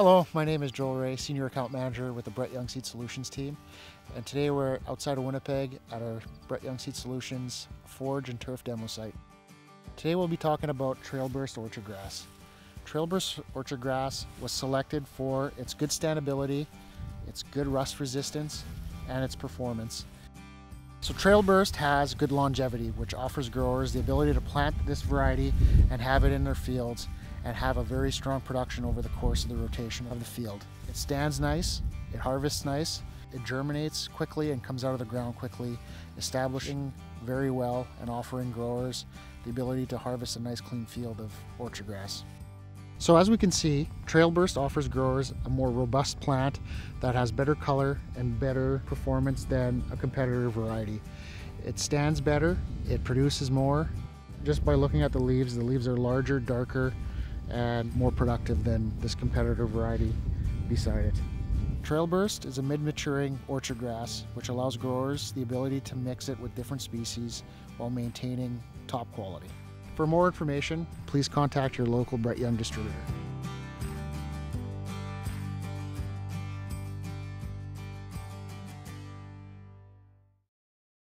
Hello, my name is Joel Ray, Senior Account Manager with the Brett Young Seed Solutions team. And today we're outside of Winnipeg at our Brett Young Seed Solutions Forage and Turf Demo site. Today we'll be talking about Trailburst Orchardgrass. Trailburst Orchardgrass was selected for its good standability, its good rust resistance, and its performance. So Trailburst has good longevity, which offers growers the ability to plant this variety and have it in their fields and have a very strong production over the course of the rotation of the field. It stands nice, it harvests nice, it germinates quickly and comes out of the ground quickly, establishing very well and offering growers the ability to harvest a nice clean field of orchard grass. So as we can see, Trailburst offers growers a more robust plant that has better color and better performance than a competitor variety. It stands better, it produces more. Just by looking at the leaves are larger, darker, and more productive than this competitor variety beside it. Trailburst is a mid-maturing orchard grass which allows growers the ability to mix it with different species while maintaining top quality. For more information, please contact your local Brett Young distributor.